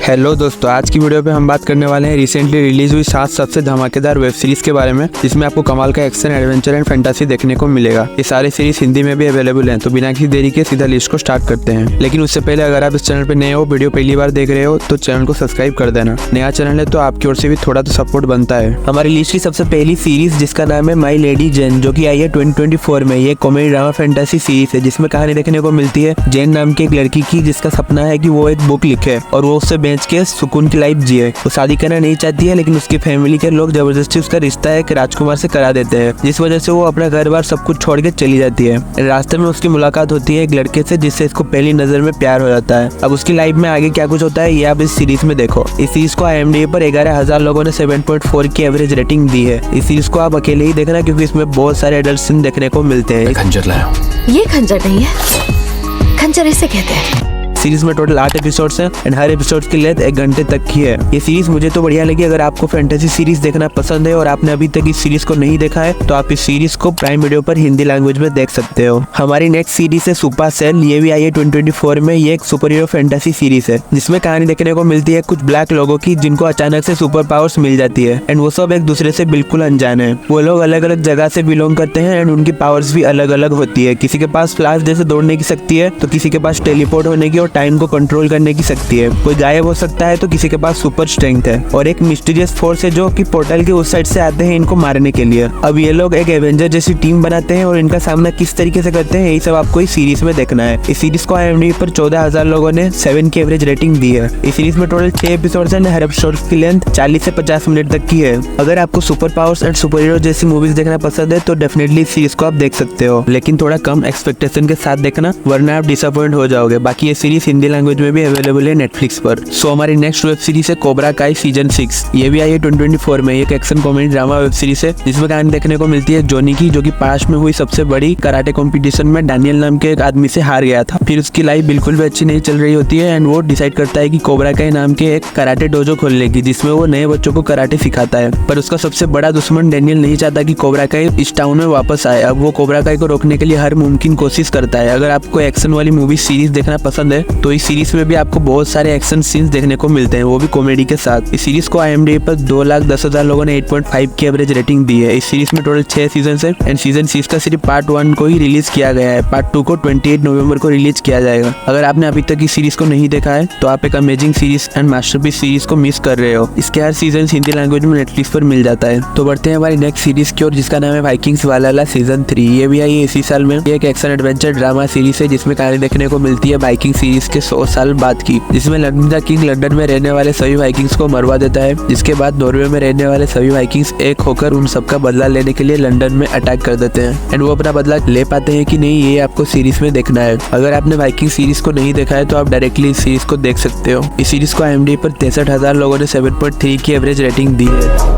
Hello दोस्तों, आज की वीडियो पे हम बात करने वाले हैं रिसेंटली रिलीज हुई 7 सबसे धमाकेदार वेब सीरीज के बारे में, जिसमें आपको कमाल का एक्शन, एडवेंचर एंड फैंटेसी देखने को मिलेगा। ये सारी सीरीज हिंदी में भी अवेलेबल हैं, तो बिना किसी देरी के सीधा लिस्ट को स्टार्ट करते हैं। लेकिन उससे पहले अगर आप इस चैनल पे नए हो, वीडियो पहली बार देख रहे हो, तो चैनल को सब्सक्राइब कर देना। नया चैनल है तो आपकी ओर से भी थोड़ा तो सपोर्ट बनता है। हमारी लिस्ट की सबसे पहली सीरीज जिसका नाम है माई लेडी जेन, जो कि आई है 2024 में। ये कॉमेडी ड्रामा फैंटेसी सीरीज है जिसमें कहानी देखने को मिलती है जेन नाम की एक लड़की की, जिसका सपना है कि वो एक बुक लिखे और वो उससे बेच के सुकून की लाइफ जिए। वो शादी करना नहीं चाहती है, लेकिन उसकी फैमिली के लोग जबरदस्ती उसका रिश्ता एक राजकुमार से करा देते हैं, जिस वजह से वो अपना घर बार सब कुछ छोड़ के चली जाती है। रास्ते में उसकी मुलाकात होती है एक लड़के से, जिससे इसको पहली नजर में प्यार हो जाता है। अब उसकी लाइफ में आगे क्या कुछ होता है ये आप इस सीरीज में देखो। इस सीरीज को IMDb पर 11,000 लोगों ने 7.4 की एवरेज रेटिंग दी है। इस सीरीज को आप अकेले ही देखना, क्योंकि इसमें बहुत सारे एडल्ट सीन देखने को मिलते हैं। खंजर लाया हूं। ये खंजर नहीं है, खंजर इसे कहते हैं। सीरीज में टोटल 8 एपिसोड्स हैं एंड हर एपिसोड की लेंथ 1 घंटे तक की है। ये सीरीज मुझे तो बढ़िया लगी। अगर आपको फैंटेसी सीरीज देखना पसंद है और आपने अभी तक इस सीरीज को नहीं देखा है, तो आप इस सीरीज को प्राइम वीडियो पर हिंदी लैंग्वेज में देख सकते हो। हमारी नेक्स्ट सीरीज है सुपर सेल। ये भी आई है 2024 में। ये एक सुपर हीरो फैंटेसी सीरीज है जिसमें कहानी देखने को मिलती है कुछ ब्लैक लोगों की, जिनको अचानक से सुपर पावर्स मिल जाती है एंड वो सब एक दूसरे से बिल्कुल अनजान है। वो लोग अलग अलग जगह से बिलोंग करते हैं एंड उनकी पावर्स भी अलग अलग होती है। किसी के पास फ्लैश जैसे दौड़ने की शक्ति है, तो किसी के पास टेलीपोर्ट होने की और टाइम को कंट्रोल करने की शक्ति है। कोई गायब हो सकता है, तो किसी के पास सुपर स्ट्रेंथ है और एक मिस्टीरियस फोर्स है जो कि पोर्टल के उस साइड से आते हैं इनको मारने के लिए। अब ये लोग एक एवेंजर जैसी टीम बनाते हैं और इनका सामना किस तरीके से करते हैं, यही सब आपको इस सीरीज में देखना है। इस सीरीज को IMDb पर 14,000 लोगों ने 7 की एवरेज रेटिंग दी है। इस सीरीज में टोटल 6 एपिसोड्स हैं। हर एपिसोड की लेंथ 40 से 50 मिनट तक की है। अगर आपको super powers and super hero जैसी मूवीज देखना पसंद है, तो डेफिनेटली इस सीरीज को आप देख सकते हो, लेकिन थोड़ा कम एक्सपेक्टेशन के साथ देखना, वरना आप डिसअपॉइंट हो जाओगे। बाकी ये सीरीज हिंदी लैंग्वेज में भी अवेलेबल है नेटफ्लिक्स पर। सो हमारी नेक्स्ट वेब सीरीज है कोबरा काई सीजन 6। ये भी आई है 2024 में। एक action comedy drama web series है जिसमें कहानी देखने को मिलती है जॉनी की, जो कि पास्ट में हुई सबसे बड़ी कराटे कंपटीशन में डैनियल नाम के एक आदमी से हार गया था। फिर उसकी लाइफ बिल्कुल भी अच्छी नहीं चल रही होती है एंड वो डिसाइड करता है कि कोबरा काई नाम के एक कराटे डोजो खोलने की, जिसमें वो नए बच्चों को कराटे सिखाता है। पर उसका सबसे बड़ा दुश्मन डैनियल नहीं चाहता कि कोबरा काई इस टाउन में वापस आए। अब वो कोबरा काई को रोकने के लिए हर मुमकिन कोशिश करता है। अगर आपको एक्शन वाली मूवी सीरीज देखना पसंद है, तो इस सीरीज में भी आपको बहुत सारे एक्शन सीन्स देखने को मिलते हैं, वो भी कॉमेडी के साथ। इस सीरीज को IMDb पर 2,10,000 लोगों ने 8.5 की एवरेज रेटिंग दी है। इस सीरीज में टोटल 6 सीजन है एंड सीजन 6 का सिर्फ पार्ट 1 को ही रिलीज किया गया है। पार्ट 2 को 28 नवंबर को रिलीज किया जाएगा। अगर आपने अभी तक इस सीरीज को नहीं देखा है, तो आप एक amazing series and masterpiece series को मिस कर रहे हो। इसके हर सीजन हिंदी लैंग्वेज में नेटफ्लिक्स पर मिल जाता है। तो बढ़ते हैं हमारी नेक्स्ट सीरीज की ओर, जिसका नाम है वाइकिंग्स वाला सीजन 3। ये भी आई है इसी साल में। ये एक एक्शन एडवेंचर ड्रामा सीरीज है जिसमें कहानी देखने को मिलती है वाइकिंग सीरीज के 100 साल बाद की, जिसमें लंदन द किंग लंदन में रहने वाले सभी वाइकिंग्स को मरवा देता है, जिसके बाद नॉर्वे में रहने वाले सभी वाइकिंग्स एक होकर उन सबका बदला लेने के लिए लंदन में अटैक कर देते हैं एंड वो अपना बदला ले पाते हैं कि नहीं, ये आपको सीरीज में देखना है। अगर आपने वाइकिंग सीरीज को नहीं देखा है, तो आप डायरेक्टली इस सीरीज को देख सकते हो। इस सीरीज को IMDb पर 63,000 लोगों ने 7.3 की एवरेज रेटिंग दी है।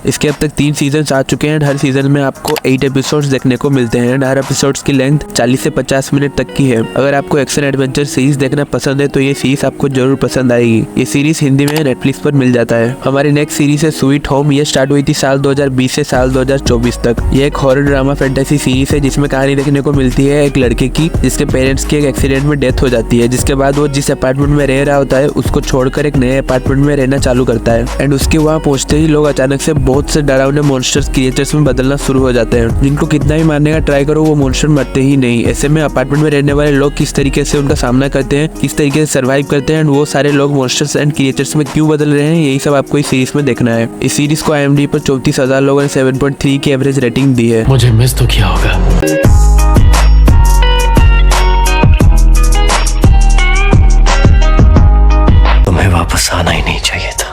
इसके अब तक 3 सीजन आ चुके हैं। हर सीजन में आपको 8 एपिसोड्स देखने को मिलते हैं। हर एपिसोड्स की लेंथ 40 से 50 मिनट तक की है। अगर आपको एक्शन एडवेंचर सीरीज देखना पसंद है, तो ये सीरीज आपको जरूर पसंद आएगी। ये सीरीज हिंदी में नेटफ्लिक्स पर मिल जाता है। हमारी नेक्स्ट सीरीज है स्वीट होम। ये स्टार्ट हुई थी साल 2020 से साल 2024 तक। ये एक हॉरर ड्रामा फैंटेसी सीरीज है जिसमें कहानी देखने को मिलती है एक लड़के की, जिसके पेरेंट्स की एक एक्सीडेंट में डेथ हो जाती है, जिसके बाद वो जिस अपार्टमेंट में रह रहा होता है उसको छोड़कर एक नए अपार्टमेंट में रहना चालू करता है एंड उसके वहाँ पहुंचते ही लोग अचानक से बहुत से डरावने मॉन्स्टर्स क्रिएचर्स में बदलना शुरू हो जाते हैं, जिनको कितना भी मारने का ट्राई करो वो मॉन्स्टर मरते ही नहीं। ऐसे में अपार्टमेंट में रहने वाले लोग किस तरीके से उनका सामना करते हैं, किस तरीके से सर्वाइव करते हैं, वो सारे लोग मॉन्स्टर्स एंड क्रिएचर्स में क्यों बदल रहे हैं, यही सब आपको इस सीरीज में देखना है। इस सीरीज को IMDb पर 34,000 लोगों ने 7.3 की एवरेज रेटिंग दी है। मुझे मिस तो किया होगा। तुम्हें वापस आना ही नहीं चाहिए था।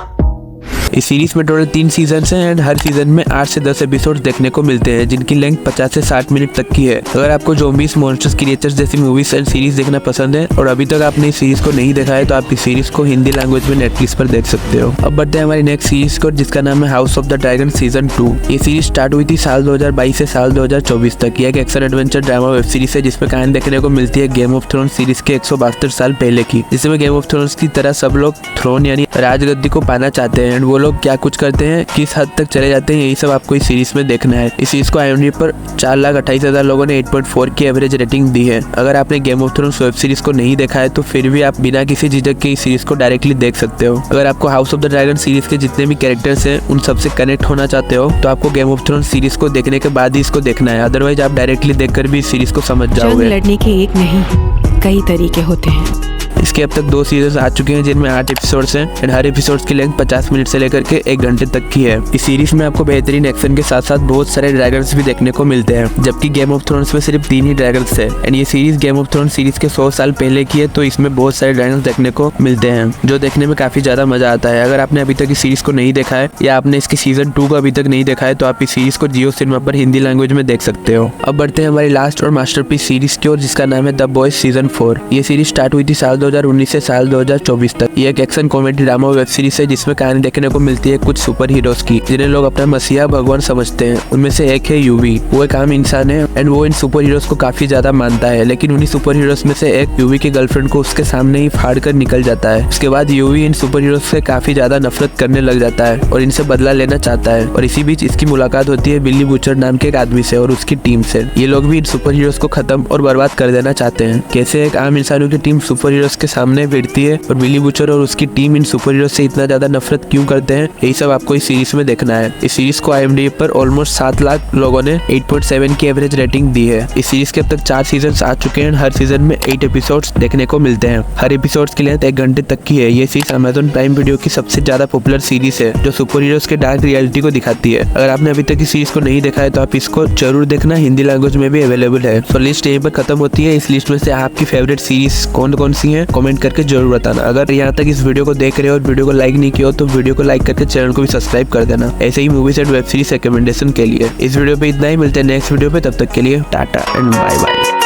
इस सीरीज में टोटल 3 सीजन हैं एंड हर सीजन में 8 से 10 एपिसोड देखने को मिलते हैं, जिनकी लेंथ 50 से 60 मिनट तक की है। अगर आपको ज़ॉम्बीज़, मॉन्स्टर्स, क्रिएचर्स जैसी मूवीज एंड सीरीज देखना पसंद है और अभी तक आपने इस सीरीज को नहीं देखा है, तो आप इस सीरीज को हिंदी लैंग्वेज में नेटफ्लिक्स पर देख सकते हो। अब बढ़ते हैं हमारी नेक्स्ट सीरीज को, जिसका नाम है house of the dragon season 2। ये सीरीज स्टार्ट हुई थी साल 2022 से साल 2024 तक। यह एक action adventure drama web series है जिसमें कहानी देखने को मिलती है गेम ऑफ थ्रोन्स सीरीज के 172 साल पहले की, जिसमें गेम ऑफ थ्रोन्स की तरह सब लोग थ्रोन यानी राजगद्दी को पाना चाहते हैं एंड वो लोग क्या कुछ करते हैं, किस हद तक चले जाते हैं, यही सब आपको इस सीरीज में देखना है। इस सीरीज को IMDb पर 4,28,000 लोगों ने 8.4 की एवरेज रेटिंग दी है। अगर आपने game of thrones web series को नहीं देखा है तो फिर भी आप बिना किसी झिझक के इस सीरीज को डायरेक्टली देख सकते हो। अगर आपको house of the dragon series के जितने भी कैरेक्टर्स हैं उन सबसे कनेक्ट होना चाहते हो तो आपको गेम ऑफ थ्रोन्स सीरीज को देखने के बाद ही इसको देखना है, अदरवाइज आप डायरेक्टली देखकर भी इस सीरीज को समझ जंग जाओगे। लड़ने के एक नहीं कई तरीके होते हैं। इसके अब तक 2 सीजन आ चुके हैं जिनमें 8 एपिसोड्स हैं एंड हर एपिसोड की लेंथ 50 मिनट से लेकर के 1 घंटे तक की है। इस सीरीज में आपको बेहतरीन एक्शन के साथ साथ बहुत सारे ड्रैगन्स भी देखने को मिलते हैं, जबकि गेम ऑफ थ्रोन्स में सिर्फ 3 ही ड्रैगन्स थे एंड ये series game of thrones series के 100 साल पहले की है, तो इसमें बहुत सारे ड्रैगन्स देखने को मिलते हैं जो देखने में काफी ज्यादा मजा आता है। अगर आपने अभी तक इस सीरीज को नहीं देखा है या आपने इसके सीजन 2 को अभी तक नहीं देखा है तो आप इस सीरीज को जियो सिनेमा पर हिंदी लैंग्वेज में देख सकते हो। अब बढ़ते हैं हमारी लास्ट और मास्टरपीस सीरीज की ओर, जिसका नाम है द बॉयज सीजन 4। ये सीरीज स्टार्ट हुई थी साल 2019 से साल 2024 तक। ये एक action comedy drama web series है जिसमें कहानी देखने को मिलती है कुछ सुपर हीरोज की जिन्हें लोग अपना मसीहा भगवान समझते हैं। उनमें से एक है यूवी। वो एक आम इंसान है एंड वो इन सुपर हीरोज को काफी ज्यादा मानता है, लेकिन उन्हीं सुपर हीरोज में से एक यूवी की गर्लफ्रेंड को उसके सामने ही फाड़ कर निकल जाता है। उसके बाद यूवी इन सुपर हीरोज से काफी ज्यादा नफरत करने लग जाता है और इनसे बदला लेना चाहता है। और इसी बीच इसकी मुलाकात होती है बिली बूचर नाम के एक आदमी से और उसकी टीम से। ये लोग भी इन सुपर हीरोज को खत्म और बर्बाद कर देना चाहते हैं। कैसे एक आम इंसानों की टीम सुपर हीरोज के सामने भिड़ती है और बिली बूचर और उसकी टीम इन सुपर हीरो से इतना ज्यादा नफरत क्यों करते हैं, यही सब आपको इस सीरीज में देखना है। इस सीरीज को IMDb पर ऑलमोस्ट 7 लाख लोगों ने 8.7 की एवरेज रेटिंग दी है। इस सीरीज के अब तक 4 सीजन आ चुके हैं। हर सीजन में 8 एपिसोड्स देखने को मिलते हैं। हर एपिसोड्स की लेंथ 1 घंटे तक की है। ये सीरीज Amazon प्राइम वीडियो की सबसे ज्यादा पॉपुलर सीरीज है जो सुपर हीरोज के डार्क रियलिटी को दिखाती है। अगर आपने अभी तक इस सीरीज को नहीं देखा है तो आप इसको जरूर देखना, हिंदी लैंग्वेज में भी अवेलेबल है। तो लिस्ट यहीं पर खत्म होती है। इस लिस्ट में से आपकी फेवरेट सीरीज कौन कौन सी है कमेंट करके जरूर बताना। अगर यहाँ तक इस वीडियो को देख रहे हो और वीडियो को लाइक नहीं किया हो तो वीडियो को लाइक करके चैनल को भी सब्सक्राइब कर देना, ऐसे ही movies and web series recommendation के लिए। इस वीडियो पे इतना ही, मिलते हैं नेक्स्ट वीडियो पे, तब तक के लिए टाटा एंड बाय बाय।